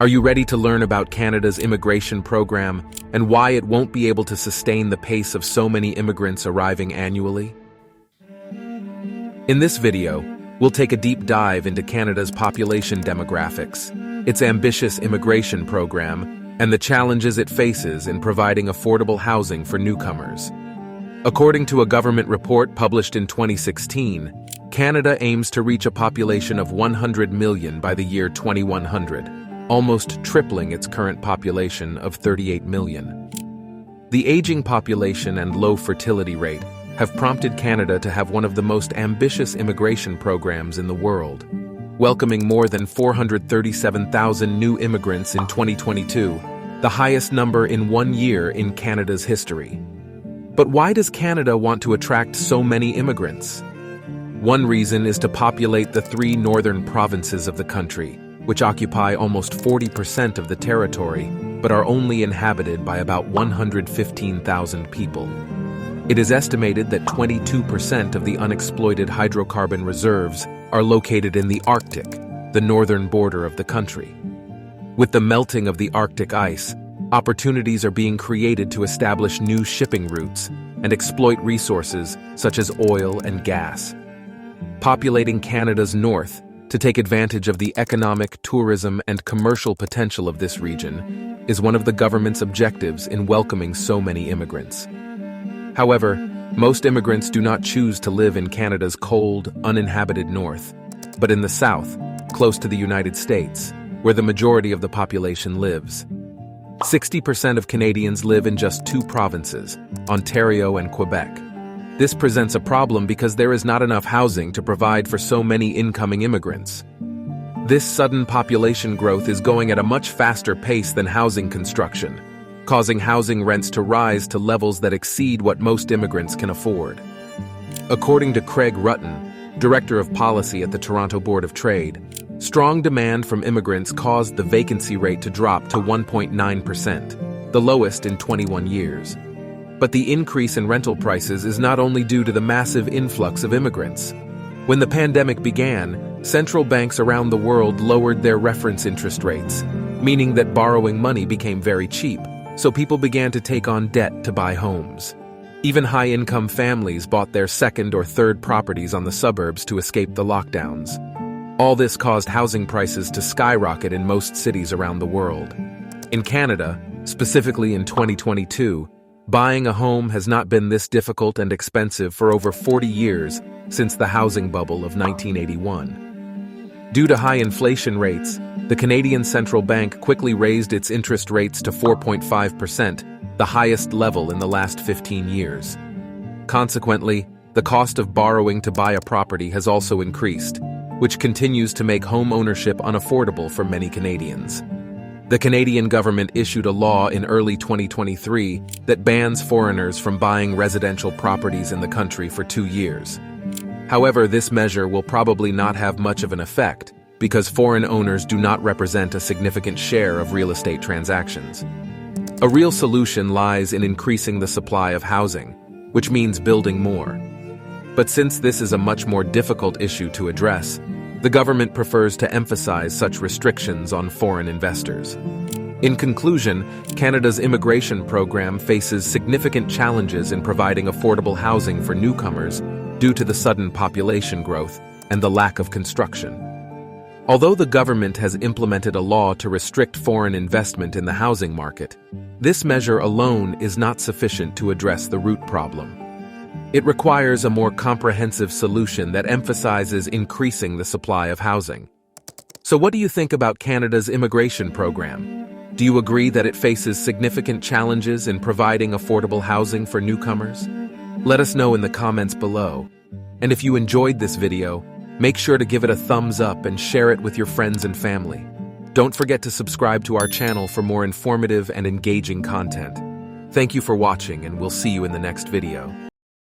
Are you ready to learn about Canada's immigration program and why it won't be able to sustain the pace of so many immigrants arriving annually? In this video, we'll take a deep dive into Canada's population demographics, its ambitious immigration program, and the challenges it faces in providing affordable housing for newcomers. According to a government report published in 2016, Canada aims to reach a population of 100 million by the year 2100. Almost tripling its current population of 38 million. The aging population and low fertility rate have prompted Canada to have one of the most ambitious immigration programs in the world, welcoming more than 437,000 new immigrants in 2022, the highest number in 1 year in Canada's history. But why does Canada want to attract so many immigrants? One reason is to populate the 3 northern provinces of the country, which occupy almost 40% of the territory, but are only inhabited by about 115,000 people. It is estimated that 22% of the unexploited hydrocarbon reserves are located in the Arctic, the northern border of the country. With the melting of the Arctic ice, opportunities are being created to establish new shipping routes and exploit resources such as oil and gas. Populating Canada's north to take advantage of the economic, tourism, and commercial potential of this region is one of the government's objectives in welcoming so many immigrants. However, most immigrants do not choose to live in Canada's cold, uninhabited north, but in the south, close to the United States, where the majority of the population lives. 60% of Canadians live in just 2 provinces, Ontario and Quebec. This presents a problem because there is not enough housing to provide for so many incoming immigrants. This sudden population growth is going at a much faster pace than housing construction, causing housing rents to rise to levels that exceed what most immigrants can afford. According to Craig Rutten, Director of Policy at the Toronto Board of Trade, strong demand from immigrants caused the vacancy rate to drop to 1.9%, the lowest in 21 years. But the increase in rental prices is not only due to the massive influx of immigrants. When the pandemic began, central banks around the world lowered their reference interest rates, meaning that borrowing money became very cheap, so people began to take on debt to buy homes. Even high-income families bought their second or third properties on the suburbs to escape the lockdowns. All this caused housing prices to skyrocket in most cities around the world. In Canada, specifically in 2022, buying a home has not been this difficult and expensive for over 40 years since the housing bubble of 1981. Due to high inflation rates, the Canadian Central Bank quickly raised its interest rates to 4.5%, the highest level in the last 15 years. Consequently, the cost of borrowing to buy a property has also increased, which continues to make home ownership unaffordable for many Canadians. The Canadian government issued a law in early 2023 that bans foreigners from buying residential properties in the country for 2 years. However, this measure will probably not have much of an effect because foreign owners do not represent a significant share of real estate transactions. A real solution lies in increasing the supply of housing, which means building more. But since this is a much more difficult issue to address, the government prefers to emphasize such restrictions on foreign investors. In conclusion, Canada's immigration program faces significant challenges in providing affordable housing for newcomers due to the sudden population growth and the lack of construction. Although the government has implemented a law to restrict foreign investment in the housing market, this measure alone is not sufficient to address the root problem. It requires a more comprehensive solution that emphasizes increasing the supply of housing. So what do you think about Canada's immigration program? Do you agree that it faces significant challenges in providing affordable housing for newcomers? Let us know in the comments below. And if you enjoyed this video, make sure to give it a thumbs up and share it with your friends and family. Don't forget to subscribe to our channel for more informative and engaging content. Thank you for watching, and we'll see you in the next video.